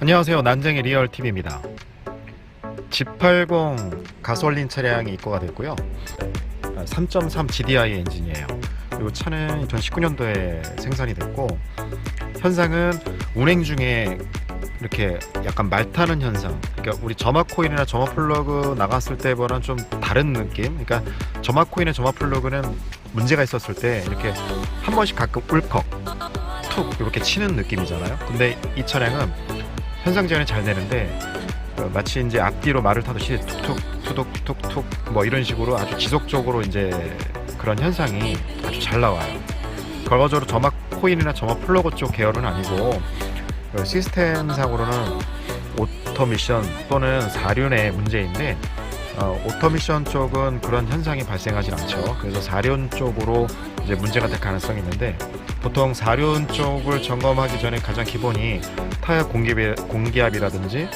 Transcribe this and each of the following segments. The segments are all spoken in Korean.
안녕하세요. 난쟁이 리얼TV입니다. G80 가솔린 차량이 입고가 됐고요. 3.3 GDI 엔진이에요. 이 차는 2019년도에 생산이 됐고, 현상은 운행 중에 이렇게 약간 말 타는 현상, 그러니까 우리 점화 코일이나 점화 플러그 나갔을 때보다는 좀 다른 느낌. 그러니까 점화 코일이나 점화 플러그는 문제가 있었을 때 이렇게 한 번씩 가끔 울컥 툭 이렇게 치는 느낌이잖아요. 근데 이 차량은 현상 제한이 잘 되는데, 마치 이제 앞뒤로 말을 타듯이 툭툭 투둑 툭툭 뭐 이런 식으로 아주 지속적으로 이제 그런 현상이 아주 잘 나와요. 결과적으로 점화 코일이나 점화 플러그 쪽 계열은 아니고, 시스템상으로는 오토미션 또는 사륜의 문제인데, 오토미션 쪽은 그런 현상이 발생하지 않죠. 그래서 사륜 쪽으로 이제 문제가 될 가능성이 있는데, 보통 사륜 쪽을 점검하기 전에 가장 기본이 타이어 공기압이라든지,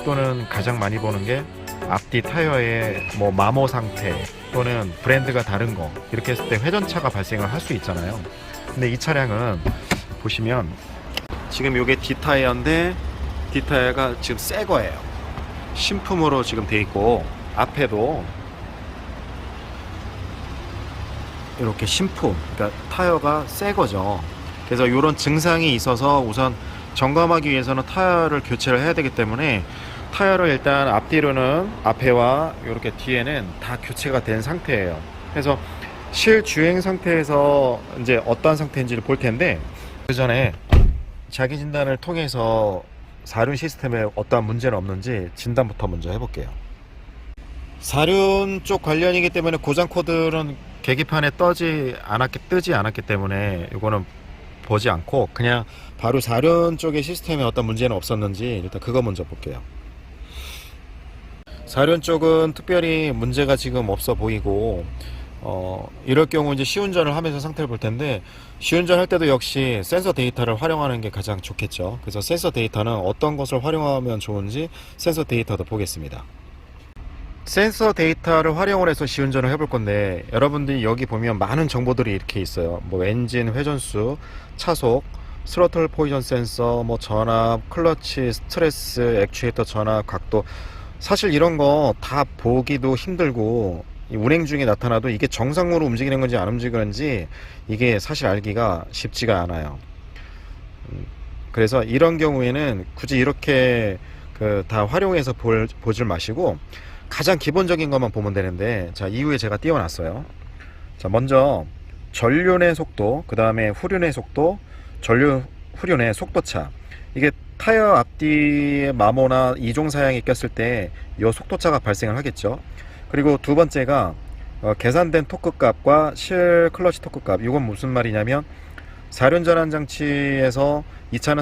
또는 가장 많이 보는 게 앞뒤 타이어의 뭐 마모 상태 또는 브랜드가 다른 거, 이렇게 했을 때 회전차가 발생을 할 수 있잖아요. 근데 이 차량은 보시면 지금 이게 D타이어인데, D타이어가 지금 새 거예요. 신품으로 지금 돼 있고, 앞에도 이렇게 신품, 그러니까 타이어가 새 거죠. 그래서 이런 증상이 있어서 우선 점검하기 위해서는 타이어를 교체를 해야 되기 때문에, 타이어를 일단 앞뒤로는, 앞에와 이렇게 뒤에는 다 교체가 된 상태예요. 그래서 실주행 상태에서 이제 어떠한 상태인지를 볼 텐데, 그 전에 자기 진단을 통해서 사륜 시스템에 어떠한 문제는 없는지 진단부터 먼저 해볼게요. 사륜 쪽 관련이기 때문에 고장 코드는 계기판에 뜨지 않았기 때문에 이거는 보지 않고, 그냥 바로 사륜 쪽의 시스템에 어떤 문제는 없었는지 일단 그거 먼저 볼게요. 사륜 쪽은 특별히 문제가 지금 없어 보이고, 이럴 경우 이제 시운전을 하면서 상태를 볼 텐데, 시운전 할 때도 역시 센서 데이터를 활용하는 게 가장 좋겠죠. 그래서 센서 데이터는 어떤 것을 활용하면 좋은지 센서 데이터도 보겠습니다. 센서 데이터를 활용을 해서 시운전을 해볼 건데, 여러분들이 여기 보면 많은 정보들이 이렇게 있어요. 뭐 엔진 회전수, 차속, 스로틀 포지션 센서, 뭐 전압, 클러치, 스트레스, 액추에이터 전압, 각도. 사실 이런 거 다 보기도 힘들고, 운행 중에 나타나도 이게 정상으로 움직이는 건지 안 움직이는지 이게 사실 알기가 쉽지가 않아요. 그래서 이런 경우에는 굳이 이렇게 다 활용해서 보질 마시고, 가장 기본적인 것만 보면 되는데, 자, 이후에 제가 띄워놨어요. 자, 먼저 전륜의 속도, 그 다음에 후륜의 속도, 후륜의 속도차. 이게 타이어 앞뒤의 마모나 이종 사양이 꼈을 때 이 속도차가 발생을 하겠죠. 그리고 두 번째가 계산된 토크 값과 실 클러치 토크 값. 이건 무슨 말이냐면, 사륜 전환 장치에서 이 차는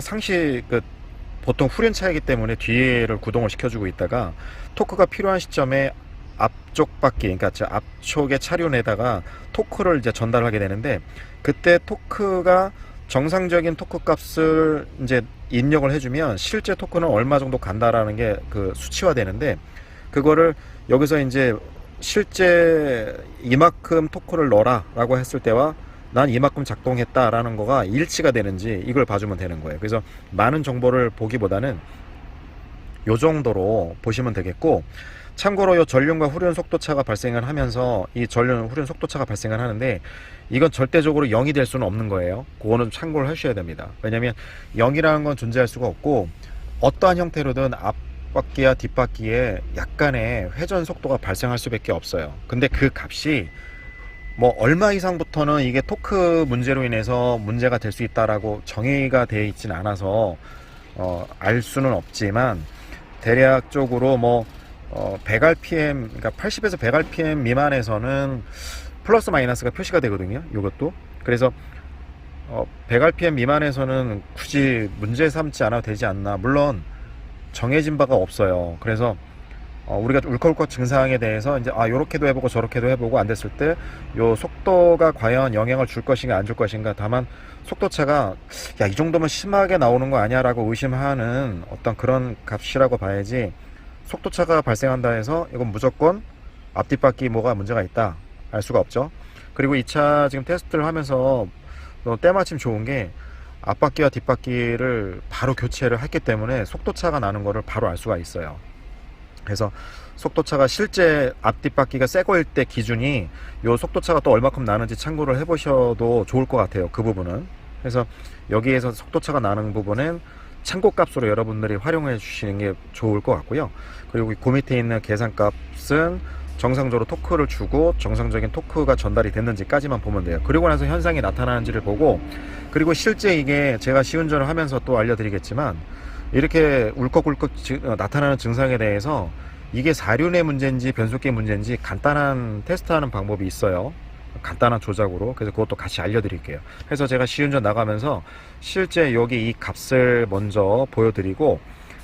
보통 후륜차이기 때문에 뒤를 구동을 시켜주고 있다가, 토크가 필요한 시점에 앞쪽 바퀴, 그러니까 앞쪽의 차륜에다가 토크를 이제 전달하게 되는데, 그때 토크가 정상적인 토크 값을 이제 입력을 해주면 실제 토크는 얼마 정도 간다라는 게 그 수치화 되는데, 그거를 여기서 이제 실제 이만큼 토크를 넣어라 라고 했을 때와 난 이만큼 작동했다 라는 거가 일치가 되는지 이걸 봐주면 되는 거예요. 그래서 많은 정보를 보기보다는 요 정도로 보시면 되겠고, 참고로 이 전륜과 후륜 속도차가 발생을 하면서, 이 전륜 후륜 속도차가 발생을 하는데, 이건 절대적으로 0이 될 수는 없는 거예요. 그거는 참고를 하셔야 됩니다. 왜냐면 0이라는 건 존재할 수가 없고, 어떠한 형태로든 앞바퀴와 뒷바퀴에 약간의 회전 속도가 발생할 수밖에 없어요. 근데 그 값이 뭐 얼마 이상부터는 이게 토크 문제로 인해서 문제가 될 수 있다라고 정의가 되어 있진 않아서 알 수는 없지만, 대략적으로 뭐 100rpm, 그러니까 80에서 100rpm 미만에서는 플러스 마이너스가 표시가 되거든요. 이것도. 그래서 100rpm 미만에서는 굳이 문제 삼지 않아도 되지 않나. 물론 정해진 바가 없어요. 그래서 우리가 울컥울컥 증상에 대해서 이제 요렇게도 해보고 저렇게도 해보고 안 됐을 때 요 속도가 과연 영향을 줄 것인가 안 줄 것인가. 다만 속도차가 야, 이 정도면 심하게 나오는 거 아니야 라고 의심하는 어떤 그런 값이라고 봐야지, 속도차가 발생한다 해서 이건 무조건 앞뒷바퀴 뭐가 문제가 있다 알 수가 없죠. 그리고 이 차 지금 테스트를 하면서 때마침 좋은 게, 앞바퀴와 뒷바퀴를 바로 교체를 했기 때문에 속도차가 나는 거를 바로 알 수가 있어요. 그래서 속도차가 실제 앞뒷바퀴가 새 거일 때 기준이 요 속도차가 또 얼마큼 나는지 참고를 해 보셔도 좋을 것 같아요. 그 부분은. 그래서 여기에서 속도차가 나는 부분은 참고값으로 여러분들이 활용해 주시는 게 좋을 것 같고요. 그리고 그 밑에 있는 계산값은 정상적으로 토크를 주고 정상적인 토크가 전달이 됐는지까지만 보면 돼요. 그리고 나서 현상이 나타나는지를 보고, 그리고 실제 이게 제가 시운전을 하면서 또 알려드리겠지만 이렇게 울컥울컥 나타나는 증상에 대해서 이게 사륜의 문제인지 변속기의 문제인지 간단한 테스트하는 방법이 있어요. 간단한 조작으로. 그래서 그것도 같이 알려드릴게요. 그래서 제가 시운전 나가면서 실제 여기 이 값을 먼저 보여드리고,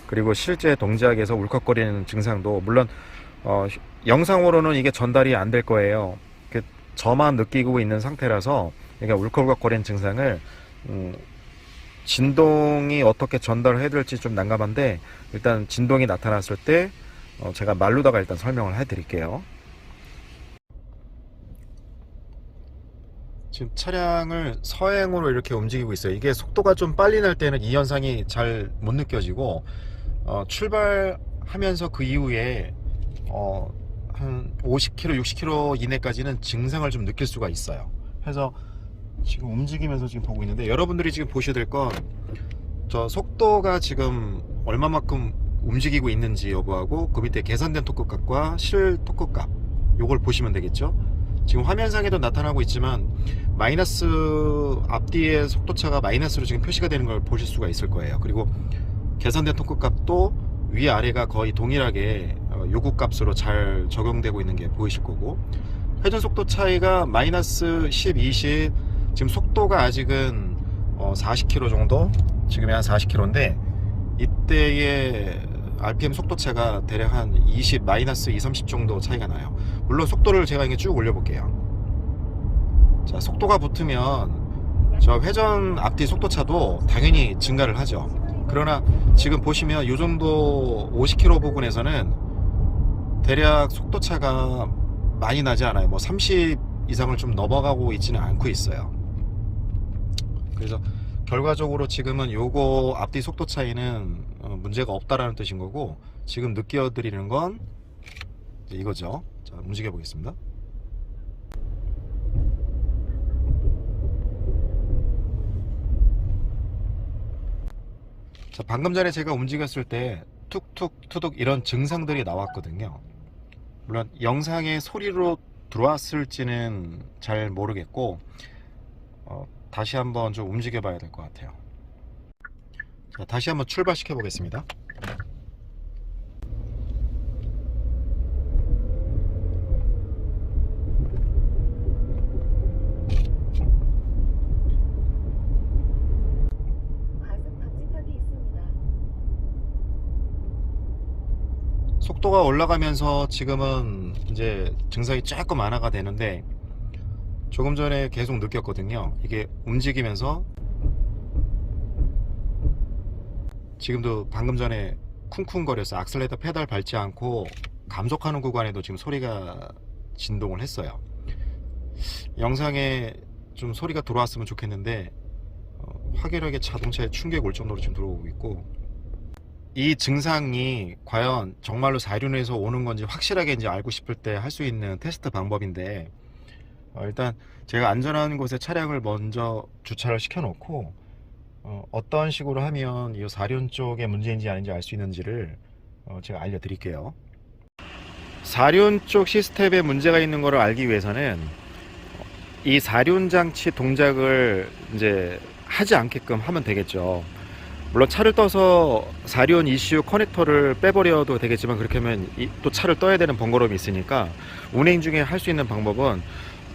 그리고 실제 동작에서 울컥거리는 증상도 물론 영상으로는 이게 전달이 안 될 거예요. 저만 느끼고 있는 상태라서 그러니까 울컥울컥거리는 증상을 진동이 어떻게 전달을 해야 될지 좀 난감한데, 일단 진동이 나타났을 때 제가 말로다가 일단 설명을 해 드릴게요. 지금 차량을 서행으로 이렇게 움직이고 있어요. 이게 속도가 좀 빨리 날 때는 이 현상이 잘 못 느껴지고, 출발하면서 그 이후에 한 50km, 60km 이내까지는 증상을 좀 느낄 수가 있어요. 그래서 지금 움직이면서 지금 보고 있는데, 여러분들이 지금 보셔야 될 건 저 속도가 지금 얼마만큼 움직이고 있는지 여부하고 그 밑에 계산된 토크값과 실 토크값, 요걸 보시면 되겠죠. 지금 화면상에도 나타나고 있지만 마이너스, 앞뒤의 속도차가 마이너스로 지금 표시가 되는 걸 보실 수가 있을 거예요. 그리고 계산된 토크값도 위아래가 거의 동일하게 요구값으로 잘 적용되고 있는 게 보이실 거고, 회전 속도 차이가 마이너스 10, 20, 지금 속도가 아직은 40km 정도, 지금이 한 40km인데 이때의 RPM 속도차가 대략 한 20, 마이너스 2, 30 정도 차이가 나요. 물론 속도를 제가 이게 쭉 올려볼게요. 자, 속도가 붙으면 저 회전 앞뒤 속도차도 당연히 증가를 하죠. 그러나 지금 보시면 이 정도 50km 부근에서는 대략 속도차가 많이 나지 않아요. 뭐 30 이상을 좀 넘어가고 있지는 않고 있어요. 그래서 결과적으로 지금은 요거 앞뒤 속도 차이는 문제가 없다라는 뜻인 거고, 지금 느껴드리는 건 이거죠. 자, 움직여 보겠습니다. 자, 방금 전에 제가 움직였을 때 툭툭 투둑 이런 증상들이 나왔거든요. 물론 영상에 소리로 들어왔을지는 잘 모르겠고, 다시 한번 좀 움직여 봐야 될 것 같아요. 자, 다시 한번 출발시켜 보겠습니다. 속도가 올라가면서 지금은 이제 증상이 조금 완화가 되는데, 조금 전에 계속 느꼈거든요. 이게 움직이면서 지금도 방금 전에 쿵쿵거렸어요. 악셀레이터 페달 밟지 않고 감속하는 구간에도 지금 소리가 진동을 했어요. 영상에 좀 소리가 들어왔으면 좋겠는데 확연하게 자동차에 충격이 올 정도로 지금 들어오고 있고, 이 증상이 과연 정말로 사륜에서 오는 건지 확실하게 이제 알고 싶을 때 할 수 있는 테스트 방법인데, 일단 제가 안전한 곳에 차량을 먼저 주차를 시켜 놓고 어떤 식으로 하면 이 사륜 쪽의 문제인지 아닌지 알 수 있는지를 제가 알려 드릴게요. 사륜 쪽 시스템에 문제가 있는 것을 알기 위해서는 이 사륜 장치 동작을 이제 하지 않게끔 하면 되겠죠. 물론 차를 떠서 사륜 ECU 커넥터를 빼버려도 되겠지만, 그렇게 하면 또 차를 떠야 되는 번거로움이 있으니까 운행 중에 할 수 있는 방법은,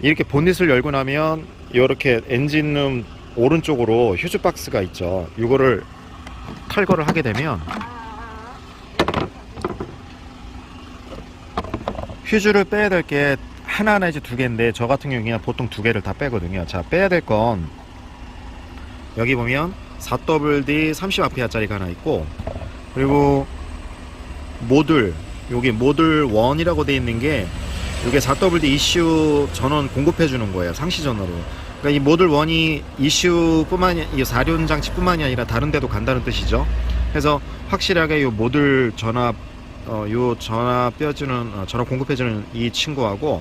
이렇게 본닛을 열고 나면 이렇게 엔진룸 오른쪽으로 휴즈 박스가 있죠. 이거를 탈거를 하게 되면 휴즈를 빼야 될 게 하나 내지 두 개인데, 저 같은 경우에는 보통 두 개를 다 빼거든요. 자, 빼야 될 건 여기 보면 4WD 30A 짜리가 하나 있고, 그리고 모듈, 여기 모듈 1이라고 되어 있는 게 이게 4WD ECU 전원 공급해 주는 거예요. 상시 전원으로. 그러니까 그러니까 이 모듈 1이 이슈뿐만이 이 사륜 장치뿐만이 아니라 다른 데도 간다는 뜻이죠. 그래서 확실하게 이 모듈 전압 요 전압 빼주는 전압 공급해주는 이 친구하고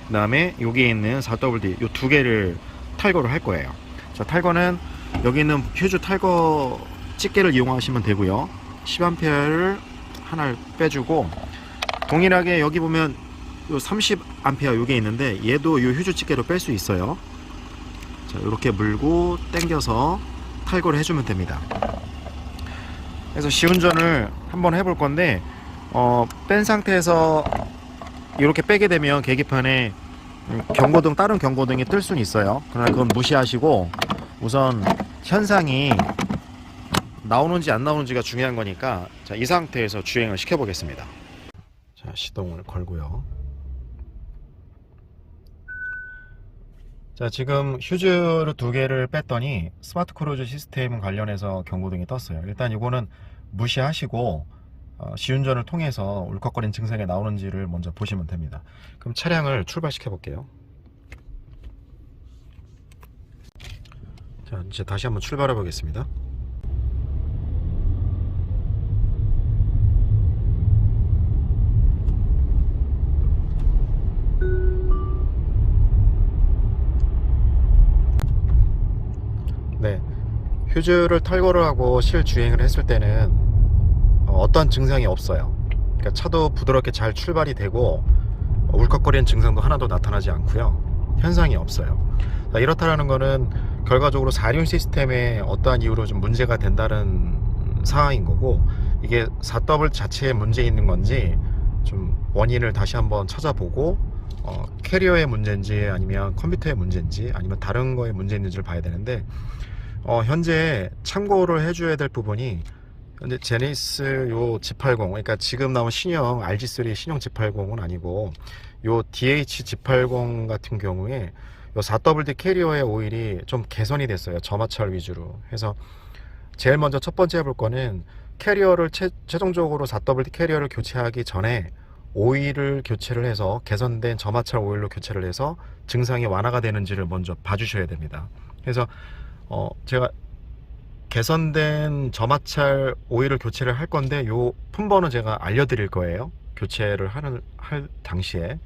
그 다음에 여기에 있는 4WD 요 두 개를 탈거를 할 거예요. 자, 탈거는 여기 있는 휴즈 탈거 집게를 이용하시면 되고요. 10A를 하나를 빼주고 동일하게 여기 보면 요 30A 요게 있는데 얘도 요 휴즈 집게로 뺄 수 있어요. 자, 이렇게 물고 당겨서 탈거를 해주면 됩니다. 그래서 시운전을 한번 해볼 건데 뺀 상태에서 이렇게 빼게 되면 계기판에 경고등 다른 경고등이 뜰 수는 있어요. 그러나 그건 무시하시고 우선 현상이 나오는지 안 나오는지가 중요한 거니까 자, 이 상태에서 주행을 시켜 보겠습니다. 자, 시동을 걸고요. 자, 지금 휴즈를 두 개를 뺐더니 스마트 크루즈 시스템 관련해서 경고등이 떴어요. 일단 이거는 무시하시고 시운전을 통해서 울컥거리는 증상이 나오는지를 먼저 보시면 됩니다. 그럼 차량을 출발시켜 볼게요. 자, 이제 다시 한번 출발해 보겠습니다. 네, 휴즈를 탈거를 하고 실주행을 했을 때는 어떤 증상이 없어요. 그러니까 차도 부드럽게 잘 출발이 되고 울컥거리는 증상도 하나도 나타나지 않고요. 현상이 없어요. 이렇다라는 거는 결과적으로 사륜 시스템에 어떠한 이유로 좀 문제가 된다는 상황인 거고, 이게 4W 자체에 문제 있는 건지 좀 원인을 다시 한번 찾아보고 캐리어의 문제인지 아니면 컴퓨터의 문제인지 아니면 다른 거에 문제 있는지를 봐야 되는데 현재 참고를 해줘야 될 부분이 현재 제네시스 요 G80 그러니까 지금 나온 신형 RG3 신형 G80은 아니고 요 DH G80 같은 경우에 요 4WD 캐리어의 오일이 좀 개선이 됐어요. 점화철 위주로 해서 제일 먼저 첫 번째 해볼 거는 캐리어를 최종적으로 4WD 캐리어를 교체하기 전에 오일을 교체를 해서 개선된 점화철 오일로 교체를 해서 증상이 완화가 되는지를 먼저 봐주셔야 됩니다. 그래서 제가 개선된 점화철 오일을 교체를 할 건데 요 품번은 제가 알려드릴 거예요. 교체를 할 당시에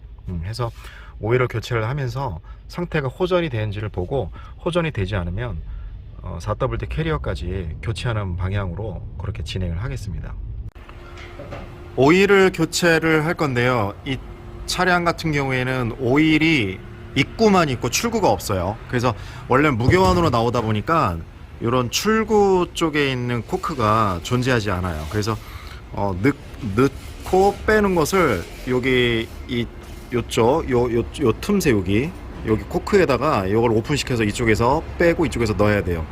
해서 오일을 교체를 하면서 상태가 호전이 되는지를 보고 호전이 되지 않으면 4WD 캐리어까지 교체하는 방향으로 그렇게 진행을 하겠습니다. 오일을 교체를 할 건데요. 이 차량 같은 경우에는 오일이 입구만 있고 출구가 없어요. 그래서 원래 무교환으로 나오다 보니까 이런 출구 쪽에 있는 코크가 존재하지 않아요. 그래서 넣고 빼는 것을 여기 요쪽 요 틈새 여기 코크에다가 이걸 오픈시켜서 이쪽에서 빼고 이쪽에서 넣어야 돼요.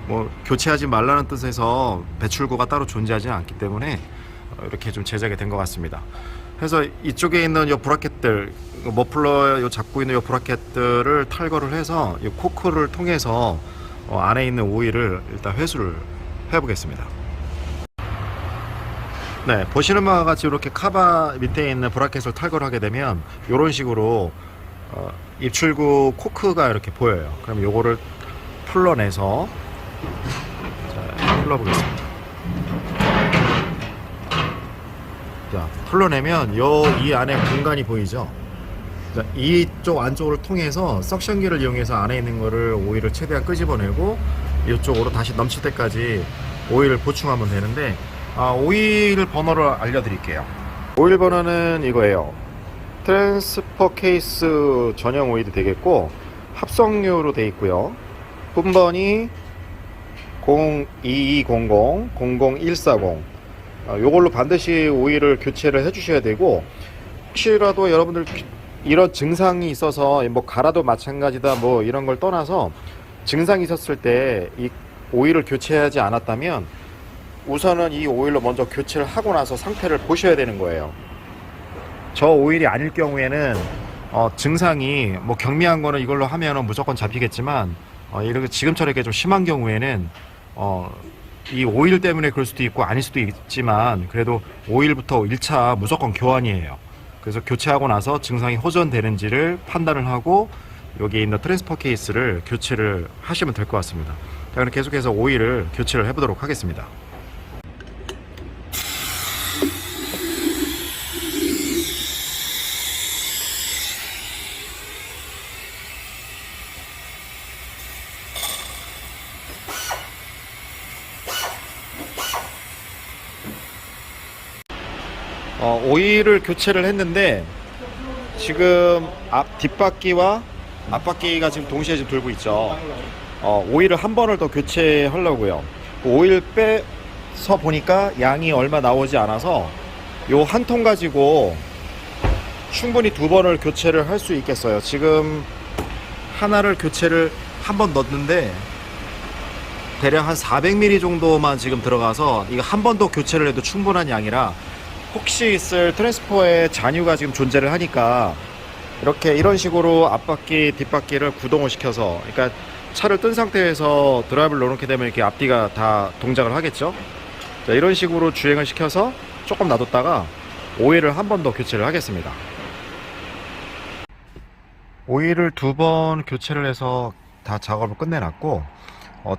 뭐 교체하지 말라는 뜻에서 배출구가 따로 존재하지 않기 때문에 이렇게 좀 제작이 된 것 같습니다. 그래서 이쪽에 있는 요 브라켓들 머플러 요 잡고 있는 요 브라켓들을 탈거를 해서 이 코크를 통해서 안에 있는 오일을 일단 회수를 해 보겠습니다. 네, 보시는 바와 같이 이렇게 카바 밑에 있는 브라켓을 탈거를 하게 되면 이런 식으로 입출구 코크가 이렇게 보여요. 그럼 요거를 풀러내서 자, 풀러보겠습니다. 자, 풀러내면 이 안에 공간이 보이죠? 자, 이쪽 안쪽을 통해서 석션기를 이용해서 안에 있는 거를 오일을 최대한 끄집어내고 이쪽으로 다시 넘칠 때까지 오일을 보충하면 되는데 오일 번호를 알려드릴게요. 오일 번호는 이거예요. 트랜스퍼 케이스 전용 오일이 되겠고 합성유로 되어 있고요. 분번이 02200 00140 요걸로 반드시 오일을 교체를 해 주셔야 되고, 혹시라도 여러분들 이런 증상이 있어서 뭐 갈아도 마찬가지다 뭐 이런 걸 떠나서 증상이 있었을 때 이 오일을 교체하지 않았다면 우선은 이 오일로 먼저 교체를 하고 나서 상태를 보셔야 되는 거예요. 저 오일이 아닐 경우에는 증상이 뭐 경미한 거는 이걸로 하면은 무조건 잡히겠지만 이렇게 지금처럼 이렇게 좀 심한 경우에는 이 오일 때문에 그럴 수도 있고 아닐 수도 있지만 그래도 오일부터 1차 무조건 교환이에요. 그래서 교체하고 나서 증상이 호전되는지를 판단을 하고 여기 있는 트랜스퍼 케이스를 교체를 하시면 될 것 같습니다. 자, 그럼 계속해서 오일을 교체를 해보도록 하겠습니다. 오일을 교체를 했는데 지금 뒷바퀴와 앞바퀴가 지금 동시에 지금 돌고 있죠. 오일을 한 번을 더 교체하려고요. 오일 빼서 보니까 양이 얼마 나오지 않아서 요 한 통 가지고 충분히 두 번을 교체를 할 수 있겠어요. 지금 하나를 교체를 한 번 넣었는데 대략 한 400ml 정도만 지금 들어가서 이거 한 번 더 교체를 해도 충분한 양이라 혹시 있을 트랜스포의 잔유가 지금 존재를 하니까 이렇게 이런 식으로 앞바퀴 뒷바퀴를 구동을 시켜서, 그러니까 차를 뜬 상태에서 드라이브를 넣어놓게 되면 이렇게 앞뒤가 다 동작을 하겠죠. 자, 이런 식으로 주행을 시켜서 조금 놔뒀다가 오일을 한 번 더 교체를 하겠습니다. 오일을 두 번 교체를 해서 다 작업을 끝내놨고,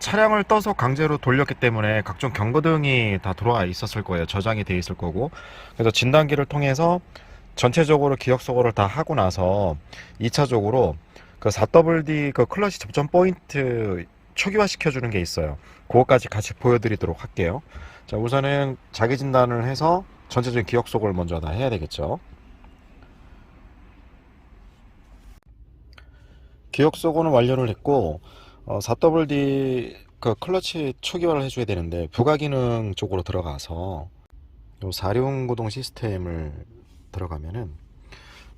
차량을 떠서 강제로 돌렸기 때문에 각종 경고등이 다 들어와 있었을 거예요. 저장이 돼 있을 거고. 그래서 진단기를 통해서 전체적으로 기억소거를 다 하고 나서 2차적으로 그 4WD 그 클러치 접점 포인트 초기화 시켜주는 게 있어요. 그거까지 같이 보여드리도록 할게요. 자, 우선은 자기 진단을 해서 전체적인 기억소거를 먼저 다 해야 되겠죠. 기억소거는 완료를 했고, 4WD 그 클러치 초기화를 해줘야 되는데 부가기능 쪽으로 들어가서 요 사륜구동 시스템을 들어가면은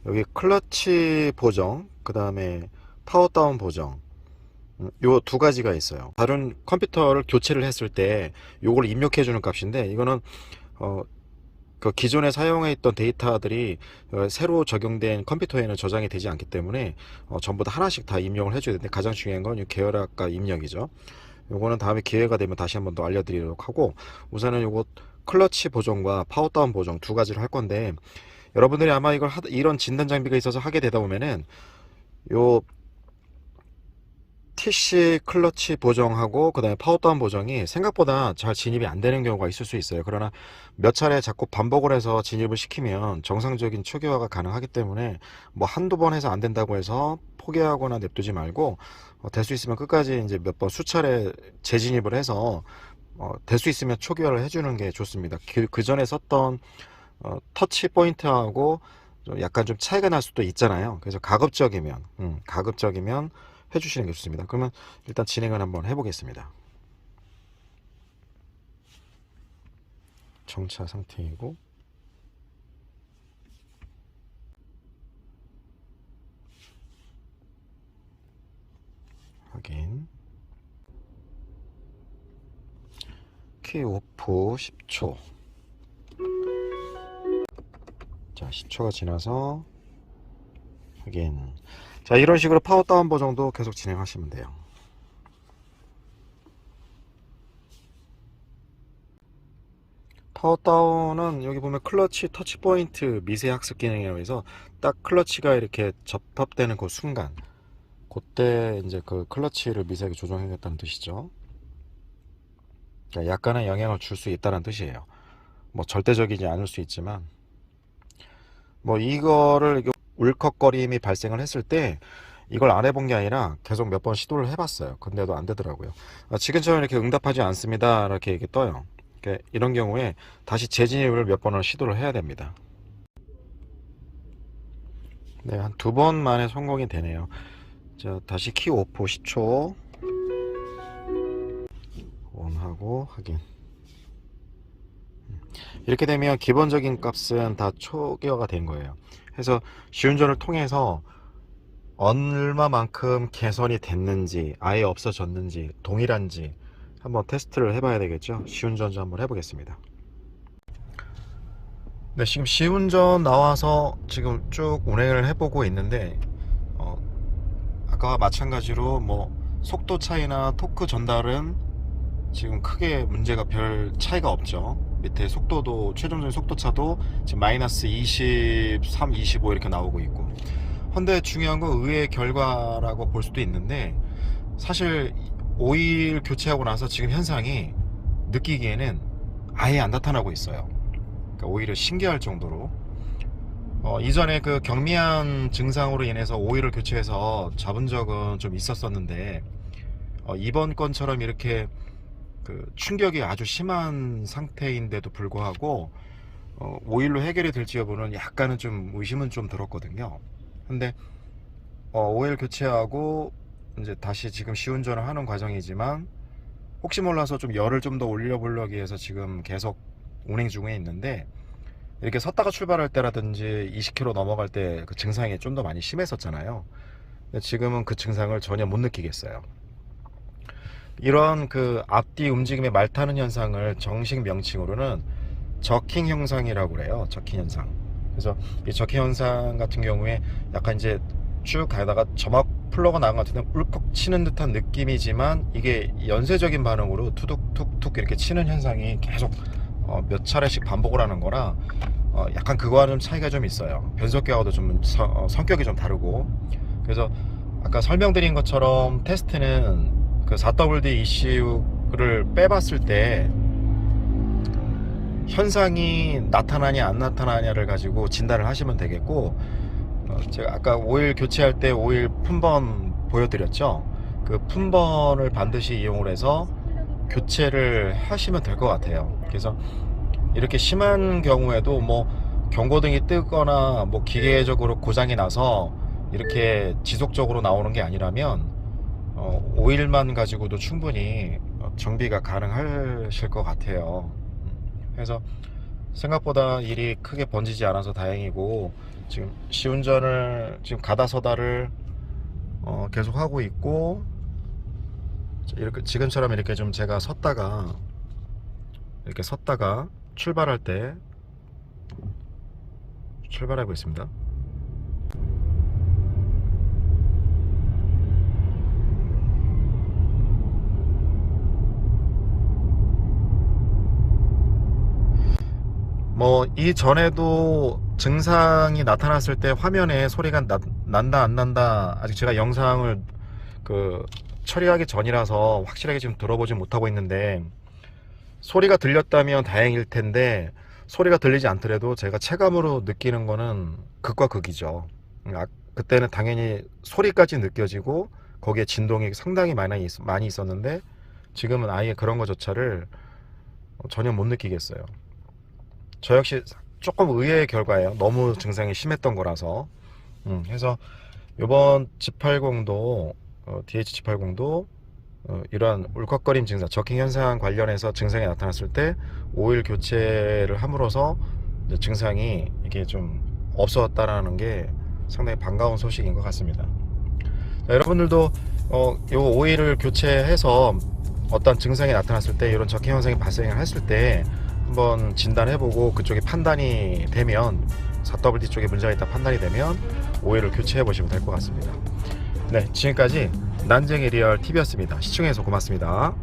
여기 클러치 보정, 그 다음에 파워다운 보정, 요 두 가지가 있어요. 다른 컴퓨터를 교체를 했을 때 요걸 입력해 주는 값인데, 이거는 그 기존에 사용했던 데이터들이 새로 적용된 컴퓨터에는 저장이 되지 않기 때문에 전부 다 하나씩 다 입력을 해줘야 되는데, 가장 중요한 건 이 계열학과 입력이죠. 요거는 다음에 기회가 되면 다시 한번 더 알려드리도록 하고, 우선은 요거 클러치 보정과 파워다운 보정 두 가지를 할 건데, 여러분들이 아마 이런 진단 장비가 있어서 하게 되다 보면은 요 TC 클러치 보정하고 그 다음에 파워다운 보정이 생각보다 잘 진입이 안 되는 경우가 있을 수 있어요. 그러나 몇 차례 자꾸 반복을 해서 진입을 시키면 정상적인 초기화가 가능하기 때문에 뭐 한두 번 해서 안 된다고 해서 포기하거나 냅두지 말고 될 수 있으면 끝까지 이제 몇 번 수차례 재진입을 해서 될 수 있으면 초기화를 해주는 게 좋습니다. 그 전에 썼던 터치 포인트하고 약간 좀 차이가 날 수도 있잖아요. 그래서 가급적이면 해주시는 게 좋습니다. 그러면 일단 진행을 한번 해보겠습니다. 정차 상태이고, 확인. 키 오프 10초. 자, 10초가 지나서 확인. 자, 이런 식으로 파워다운 보정도 계속 진행하시면 돼요. 파워다운은 여기 보면 클러치 터치 포인트 미세 학습 기능이라고 해서 딱 클러치가 이렇게 접합되는 그 순간, 그때 이제 그 클러치를 미세하게 조정해야겠다는 뜻이죠. 약간의 영향을 줄 수 있다는 뜻이에요. 뭐 절대적이지 않을 수 있지만, 뭐 이거를 울컥거림이 발생을 했을 때 이걸 안 해본 게 아니라 계속 몇 번 시도를 해봤어요. 근데도 안 되더라고요. 지금처럼 이렇게 응답하지 않습니다 이렇게 떠요. 이런 경우에 다시 재진입을 몇 번을 시도를 해야 됩니다. 네, 한 두 번 만에 성공이 되네요. 자, 다시 키 오프 10초 온하고 확인. 이렇게 되면 기본적인 값은 다 초기화가 된 거예요. 그래서 시운전을 통해서 얼마만큼 개선이 됐는지, 아예 없어졌는지, 동일한지 한번 테스트를 해봐야 되겠죠. 시운전 한번 해보겠습니다. 네, 지금 시운전 나와서 지금 쭉 운행을 해보고 있는데, 아까와 마찬가지로 뭐 속도 차이나 토크 전달은 지금 크게 문제가 별 차이가 없죠. 밑에 속도도, 최종적인 속도 차도 지금 마이너스 23, 25 이렇게 나오고 있고, 근데 중요한 건 의외의 결과라고 볼 수도 있는데, 사실 오일 교체하고 나서 지금 현상이 느끼기에는 아예 안 나타나고 있어요. 그러니까 오히려 신기할 정도로 이전에 그 경미한 증상으로 인해서 오일을 교체해서 잡은 적은 좀 있었었는데, 이번 건처럼 이렇게 그 충격이 아주 심한 상태인데도 불구하고 오일로 해결이 될지 여부는 약간은 좀 의심은 좀 들었거든요. 근데 오일 교체하고 이제 다시 지금 시운전을 하는 과정이지만, 혹시 몰라서 좀 열을 좀 더 올려보려기 위해서 지금 계속 운행 중에 있는데, 이렇게 섰다가 출발할 때라든지 20km 넘어갈 때 그 증상이 좀 더 많이 심했었잖아요. 근데 지금은 그 증상을 전혀 못 느끼겠어요. 이런 그 앞뒤 움직임의 말타는 현상을 정식 명칭으로는 저킹 현상이라고 그래요. 저킹 현상. 그래서 이 저킹 현상 같은 경우에 약간 이제 쭉 가다가 점막 플러가 나온 것 같은데 울컥 치는 듯한 느낌이지만, 이게 연쇄적인 반응으로 투둑툭툭 이렇게 치는 현상이 계속 몇 차례씩 반복을 하는 거라 약간 그거와는 차이가 좀 있어요. 변속기하고도 좀 성격이 좀 다르고. 그래서 아까 설명드린 것처럼 테스트는 그 4WD ECU를 빼봤을 때 현상이 나타나냐 안 나타나냐를 가지고 진단을 하시면 되겠고, 제가 아까 오일 교체할 때 오일 품번 보여드렸죠. 그 품번을 반드시 이용을 해서 교체를 하시면 될 것 같아요. 그래서 이렇게 심한 경우에도 뭐 경고등이 뜨거나 뭐 기계적으로 고장이 나서 이렇게 지속적으로 나오는 게 아니라면 오일만 가지고도 충분히 정비가 가능하실 것 같아요. 그래서 생각보다 일이 크게 번지지 않아서 다행이고, 지금 시운전을 지금 가다서다를 계속 하고 있고, 이렇게 지금처럼 이렇게 좀 제가 섰다가 출발할 때 출발하고 있습니다. 뭐 이전에도 증상이 나타났을 때 화면에 소리가 난다 안 난다, 아직 제가 영상을 그 처리하기 전이라서 확실하게 지금 들어보지 못하고 있는데, 소리가 들렸다면 다행일 텐데 소리가 들리지 않더라도 제가 체감으로 느끼는 거는 극과 극이죠. 그때는 당연히 소리까지 느껴지고 거기에 진동이 상당히 많이 있었는데, 지금은 아예 그런 것조차를 전혀 못 느끼겠어요. 저 역시 조금 의외의 결과예요. 너무 증상이 심했던 거라서. 해서 이번 G80도 DH-G80도 이러한 울컥거림 증상, 저킹 현상 관련해서 증상이 나타났을 때 오일 교체를 함으로써 증상이 이게 좀 없어졌다라는 게 상당히 반가운 소식인 것 같습니다. 자, 여러분들도 요 오일을 교체해서 어떤 증상이 나타났을 때, 이런 저킹 현상이 발생을 했을 때 한번 진단해보고 그쪽이 판단이 되면, 4WD 쪽에 문제가 있다 판단이 되면 오일을 교체해 보시면 될 것 같습니다. 네, 지금까지 난쟁이 리얼 TV였습니다. 시청해주셔서 고맙습니다.